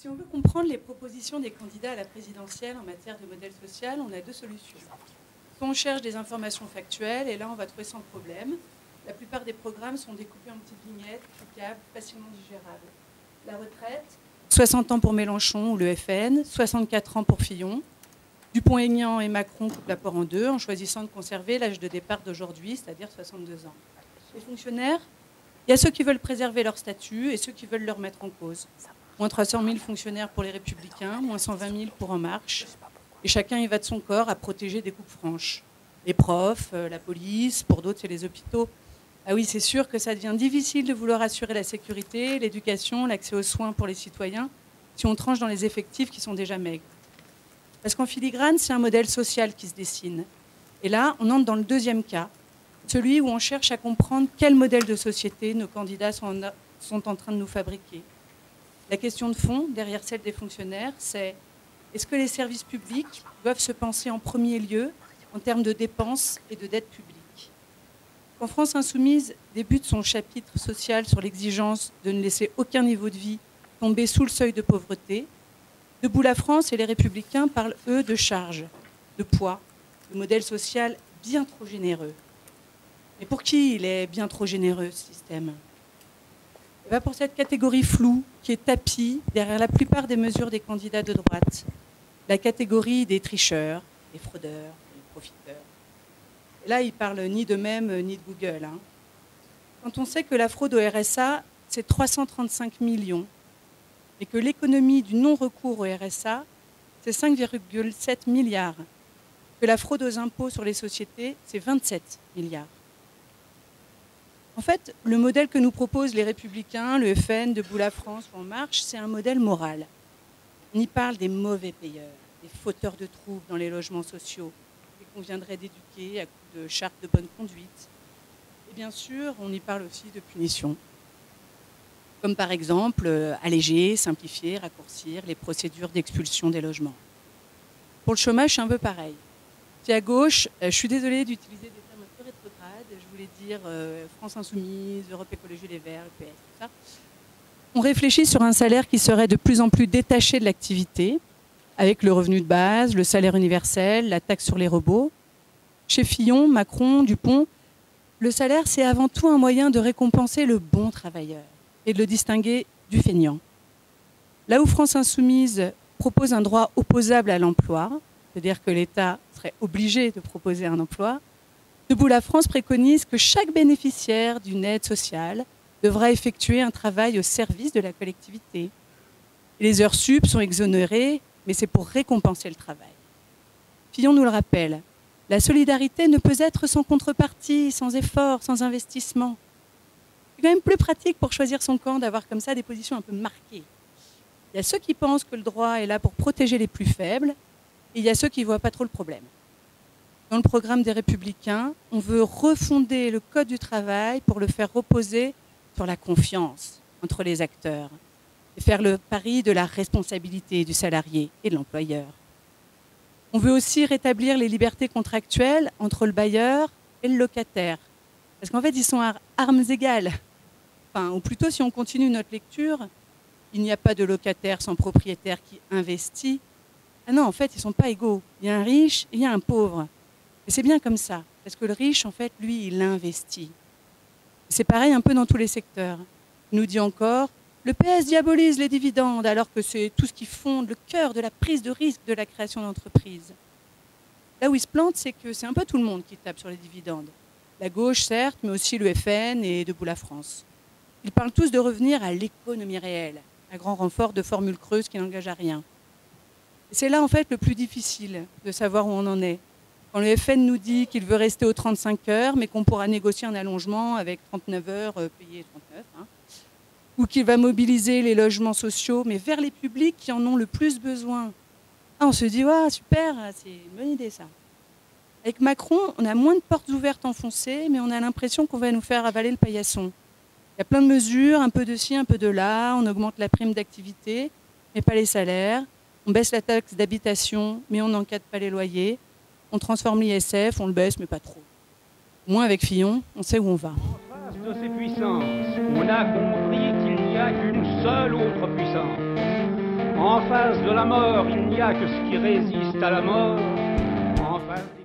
Si on veut comprendre les propositions des candidats à la présidentielle en matière de modèle social, on a deux solutions. Soit on cherche des informations factuelles, et là on va trouver sans problème. La plupart des programmes sont découpés en petites vignettes, cliquables, facilement digérables. La retraite, 60 ans pour Mélenchon ou le FN, 64 ans pour Fillon. Dupont-Aignan et Macron coupent l'apport en deux en choisissant de conserver l'âge de départ d'aujourd'hui, c'est-à-dire 62 ans. Les fonctionnaires, il y a ceux qui veulent préserver leur statut et ceux qui veulent le remettre en cause. Moins 300 000 fonctionnaires pour les Républicains, moins 120 000 pour En Marche. Et chacun y va de son corps à protéger des coupes franches. Les profs, la police, pour d'autres c'est les hôpitaux. Ah oui, c'est sûr que ça devient difficile de vouloir assurer la sécurité, l'éducation, l'accès aux soins pour les citoyens, si on tranche dans les effectifs qui sont déjà maigres. Parce qu'en filigrane, c'est un modèle social qui se dessine. Et là, on entre dans le deuxième cas, celui où on cherche à comprendre quel modèle de société nos candidats sont en train de nous fabriquer. La question de fond, derrière celle des fonctionnaires, c'est est-ce que les services publics doivent se penser en premier lieu en termes de dépenses et de dette publique ? Quand France Insoumise débute son chapitre social sur l'exigence de ne laisser aucun niveau de vie tomber sous le seuil de pauvreté, Debout la France et les Républicains parlent, eux, de charge, de poids, de modèle social bien trop généreux. Mais pour qui il est bien trop généreux, ce système ? Eh bien, pour cette catégorie floue qui est tapie derrière la plupart des mesures des candidats de droite, la catégorie des tricheurs, des fraudeurs, des profiteurs. Et là, ils ne parlent ni d'eux-mêmes ni de Google. Quand on sait que la fraude au RSA, c'est 335 millions, et que l'économie du non-recours au RSA, c'est 5,7 milliards, que la fraude aux impôts sur les sociétés, c'est 27 milliards. En fait, le modèle que nous proposent les Républicains, le FN, Debout la France ou En Marche, c'est un modèle moral. On y parle des mauvais payeurs, des fauteurs de troubles dans les logements sociaux, et qu'on viendrait d'éduquer à coups de charte de bonne conduite. Et bien sûr, on y parle aussi de punition. Comme par exemple alléger, simplifier, raccourcir les procédures d'expulsion des logements. Pour le chômage, c'est un peu pareil. Si à gauche, je suis désolée d'utiliser des termes un peu rétrogrades, je voulais dire France Insoumise, Europe Écologie Les Verts, le PS, tout ça. On réfléchit sur un salaire qui serait de plus en plus détaché de l'activité, avec le revenu de base, le salaire universel, la taxe sur les robots. Chez Fillon, Macron, Dupont, le salaire, c'est avant tout un moyen de récompenser le bon travailleur et de le distinguer du feignant. Là où France Insoumise propose un droit opposable à l'emploi, c'est-à-dire que l'État serait obligé de proposer un emploi, Debout la France préconise que chaque bénéficiaire d'une aide sociale devra effectuer un travail au service de la collectivité. Et les heures sup sont exonérées, mais c'est pour récompenser le travail. Fillon nous le rappelle, la solidarité ne peut être sans contrepartie, sans effort, sans investissement. C'est quand même plus pratique pour choisir son camp d'avoir comme ça des positions un peu marquées. Il y a ceux qui pensent que le droit est là pour protéger les plus faibles, et il y a ceux qui ne voient pas trop le problème. Dans le programme des Républicains, on veut refonder le Code du travail pour le faire reposer sur la confiance entre les acteurs et faire le pari de la responsabilité du salarié et de l'employeur. On veut aussi rétablir les libertés contractuelles entre le bailleur et le locataire. Parce qu'en fait, ils sont à armes égales. Enfin, ou plutôt, si on continue notre lecture, il n'y a pas de locataire sans propriétaire qui investit. Ah non, en fait, ils ne sont pas égaux. Il y a un riche et il y a un pauvre. Et c'est bien comme ça. Parce que le riche, en fait, lui, il investit. C'est pareil un peu dans tous les secteurs. Il nous dit encore, le PS diabolise les dividendes, alors que c'est tout ce qui fonde le cœur de la prise de risque de la création d'entreprises. Là où il se plante, c'est que c'est un peu tout le monde qui tape sur les dividendes. La gauche, certes, mais aussi le FN et Debout la France. Ils parlent tous de revenir à l'économie réelle, à grand renfort de formules creuses qui n'engagent à rien. Et c'est là, en fait, le plus difficile de savoir où on en est. Quand le FN nous dit qu'il veut rester aux 35 heures, mais qu'on pourra négocier un allongement avec 39 heures payées 39, ou qu'il va mobiliser les logements sociaux, mais vers les publics qui en ont le plus besoin. Ah, on se dit, ouais, super, c'est une bonne idée, ça. Avec Macron, on a moins de portes ouvertes enfoncées, mais on a l'impression qu'on va nous faire avaler le paillasson. Il y a plein de mesures, un peu de ci, un peu de là, on augmente la prime d'activité, mais pas les salaires, on baisse la taxe d'habitation, mais on n'encadre pas les loyers, on transforme l'ISF, on le baisse, mais pas trop. Au moins avec Fillon, on sait où on va. En face de ces puissances, on a compris qu'il n'y a qu'une seule autre puissance. En face de la mort, il n'y a que ce qui résiste à la mort. En face